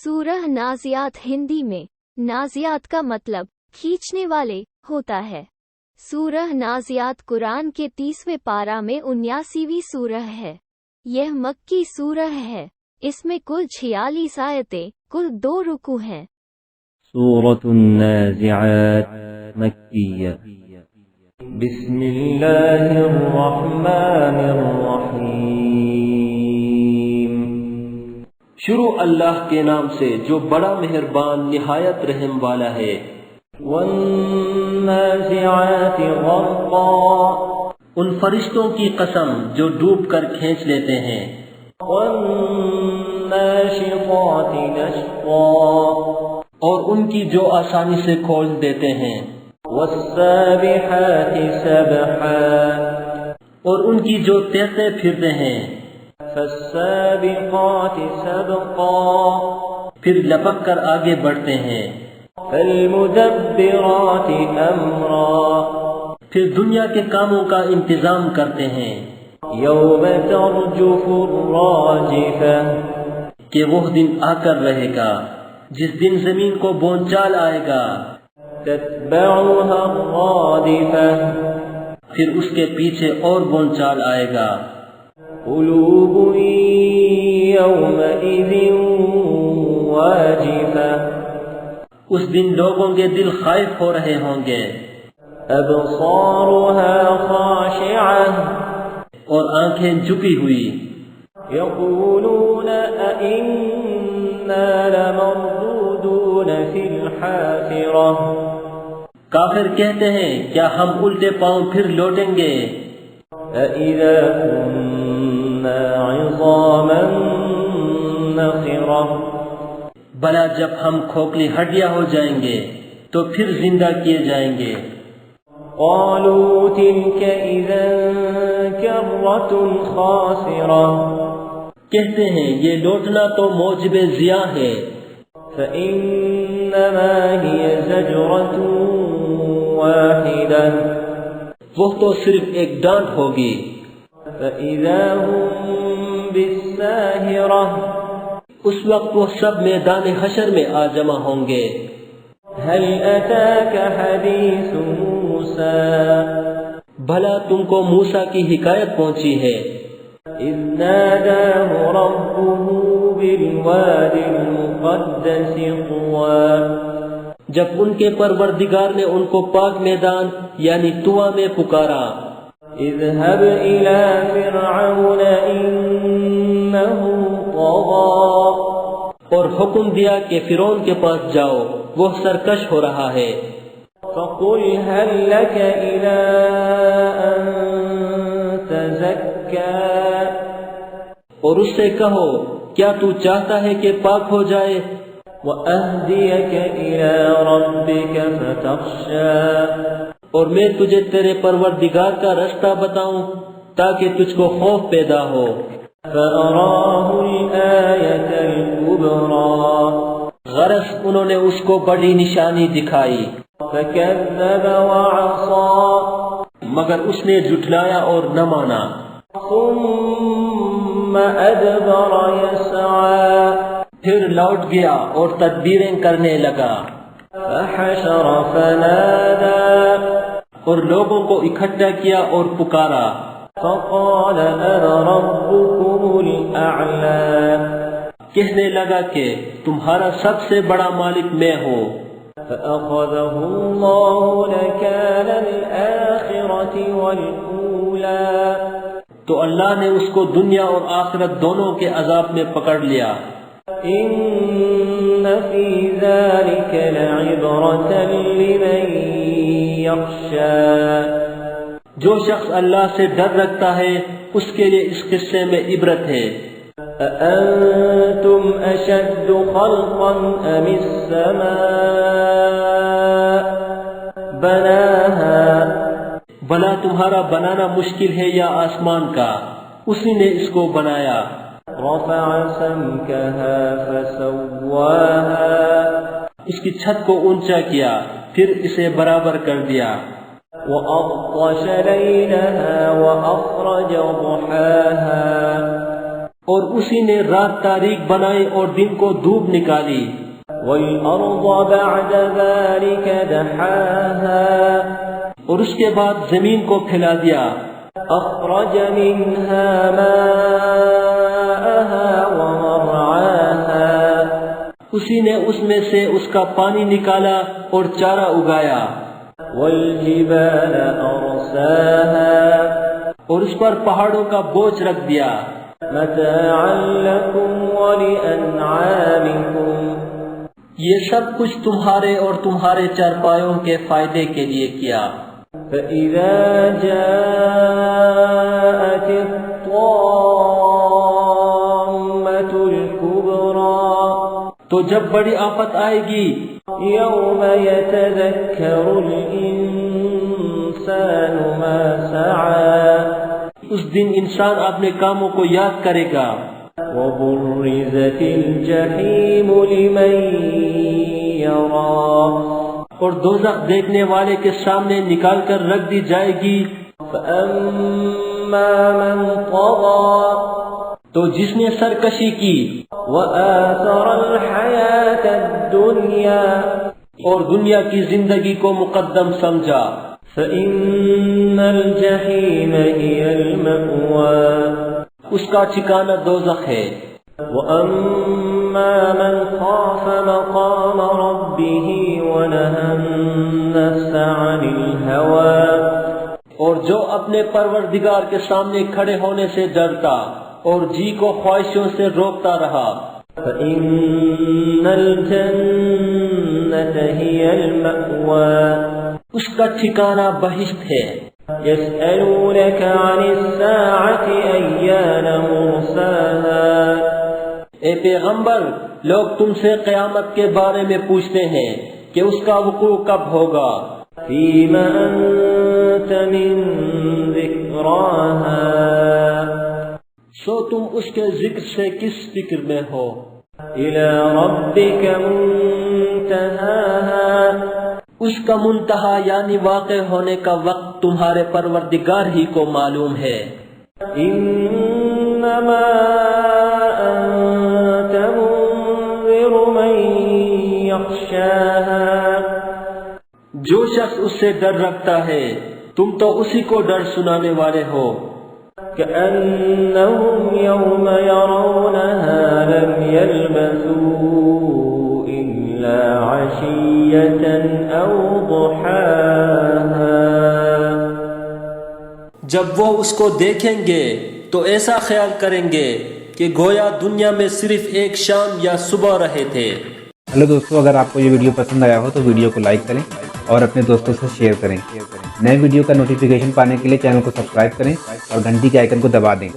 सूरह नाज़ियात हिंदी में नाज़ियात का मतलब खींचने वाले होता है। सूरह नाज़ियात कुरान के 30वें पारा में 79वीं सूरह है। यह मक्की सूरह है। इसमें कुल 46 आयतें, कुल 2 रुकू हैं। सूरतुन नाज़िआत मक्किया। बिस्मिल्लाहिर्रहमानिर्रहीम। शुरू अल्लाह के नाम से जो बड़ा मेहरबान निहायत रहम वाला है। वन्नाज़िआति ग़र्क़ा। उन फरिश्तों की कसम जो डूब कर खींच लेते हैं। वन्नाशिताति नश्ता। और उनकी जो आसानी से खोल देते हैं। वस्साबिहाति सबहा। और उनकी जो तैरते फिरते हैं। फस्साबिक़ाति सबक़ा। फिर लपक कर आगे बढ़ते हैं। फल्मुदब्बिराति अम्रा। फिर दुनिया के कामों का इंतजाम करते हैं। यौम तर्जुफुर राजिफा। कि वो दिन आकर रहेगा जिस दिन जमीन को बोंचाल आएगा। तत्बउहा रादिफा। फिर उसके पीछे और बोंचाल आएगा। क़ुलूबुन यौमइज़िन वाजिफा। उस दिन लोगों के दिल खाइफ हो रहे होंगे। अबसारुहा खाशिअह। और आंखें झुकी हुई। यक़ूलून अइन्ना लमरदूदून फिल हाफ़िरह। काफिर कहते हैं क्या हम उल्टे पांव फिर लौटेंगे। अइज़ा कुन्ना इज़ामन नख़िरह। भला जब हम खोखली हड्डियां हो जाएंगे तो फिर जिंदा किए जाएंगे। क़ालू तिल्क इज़न कर्रतुन ख़ासिरह। कहते हैं ये लौटना तो मौजिबे ज़िया है। फ़इन्नमा हिय ज़जरतुन वाहिदह। वो तो सिर्फ एक डांट होगी। फ़इज़ा हुम बिस्साहिरह। उस वक्त वो सब मैदान हशर में आ जमा होंगे। हल अताक हदीस मूसा। भला तुमको मूसा की हिकायत पहुंची है। इज़ नादाहु रब्बुहु बिलवादिल मुक़द्दस तुवा। जब उनके परवरदिगार ने उनको पाक मैदान यानी तुआ में पुकारा। इज़हब इला फ़िरअौन इन्नहु तग़ा। और हुक्म दिया कि फिरौन के पास जाओ वो सरकश हो रहा है। फ़क़ुल हल लक इला अन तज़क्का। और उससे कहो क्या तू चाहता है कि पाक हो जाए। वअहदियक इला रब्बिक फ़तख़शा। और मैं तुझे तेरे परवरदिगार का रास्ता बताऊं ताकि तुझको खौफ पैदा हो। फ़अराहुल आयतल कुबरा। गरज उन्होंने उसको बड़ी निशानी दिखाई। फ़कज़्ज़ब वअसा। मगर उसने झुठलाया और न माना। सुम्म अदबर यसआ। फिर लौट गया और तदबीरें करने लगा। फ़हशर फ़नादा। और लोगों को इकट्ठा किया और पुकारा। फ़क़ाल अना रब्बुकुमुल अअला। कहने लगा कि तुम्हारा सबसे बड़ा मालिक मैं हूँ। फ़अख़ज़हु अल्लाहु नकालल आखिरति वल ऊला। तो अल्लाह ने उसको दुनिया और आखिरत दोनों के अजाब में पकड़ लिया। इन्न फ़ी ज़ालिक लइब्रतन लिमन यख़शा। जो शख्स अल्लाह से डर रखता है उसके लिए इस किस्से में इबरत है। अअंतुम अशद्दु ख़ल्क़न अमिस समा बनाहा। भला तुम्हारा बनाना मुश्किल है या आसमान का, उसी ने इसको बनाया। रफ़अ समकहा फ़सव्वाहा। इसकी छत को ऊंचा किया फिर इसे बराबर कर दिया। वअग़तश लैलहा वअख़रज ضحاها। اور اسی نے رات تاریک بنائی اور دن کو دھوپ نکالی. والأرض بعد ذلك دحاها اور اس کے بعد زمین کو پھیلا دیا. أخرج منها ماءها ومرعاها اسی نے اس میں سے اس کا پانی نکالا اور چارہ اگایا. والجبال أرساها اور اس پر پہاڑوں کا بوجھ رکھ دیا. متاعا لكم ولأنعامكم یہ سب کچھ تمہارے اور تمہارے چارپایوں کے فائدے کے لیے کیا. فإذا جاءت الطامة الكبرى تو جب بڑی آفت آئے گی يوم يتذكر الإنسان ما سعى اس دن انسان اپنے کاموں کو یاد کرے گا. وبرزت الجحيم لمن يرى اور دوزخ دیکھنے والے کے سامنے نکال کر رکھ دی جائے گی. فأما من طغى تو جس نے سرکشی کی وآثر الحياة الدنيا اور دنیا کی زندگی کو مقدم سمجھا فإن الجحيم هي المأوى اس کا ٹھکانہ دوزخ ہے. وأما من خاف مقام ربه ونهى النفس عن الهوى اور جو اپنے پروردگار کے سامنے کھڑے ہونے سے ڈرتا اور جی کو خواہشوں سے روکتا رہا فإن الجنة هي المأوى اس کا ٹھکانہ بہشت ہے. يسألونك عن الساعة أيان مرساها اے پیغمبر لوگ تم سے قیامت کے بارے میں پوچھتے ہیں کہ اس کا وقوع کب ہوگا. فيما أنت من ذكراها سو تم اس کے ذکر سے کس فکر میں ہو. إلى ربك منتهاها اس کا منتہا یعنی واقع ہونے کا وقت تمہارے پروردگار ہی کو معلوم ہے. إنما أنت منذر من يخشاها جو شخص اس سے ڈر رکھتا ہے تم تو اسی کو ڈر سنانے والے ہو. كأنهم يوم يرونها لم يلبثوا إلا عشية أو ضحاها جب وہ اس کو دیکھیں گے تو ایسا خیال کریں گے کہ گویا دنیا میں صرف ایک شام یا صبح رہے تھے. ہلو دوستو، اگر آپ کو یہ ویڈیو پسند آیا ہو تو ویڈیو کو لائک کریں اور اپنے دوستوں سے شیئر کریں. نئے ویڈیو کا نوٹیفیکیشن پانے کے لیے چینل کو سبسکرائب کریں اور گھنٹی کے آئیکن کو دبا دیں.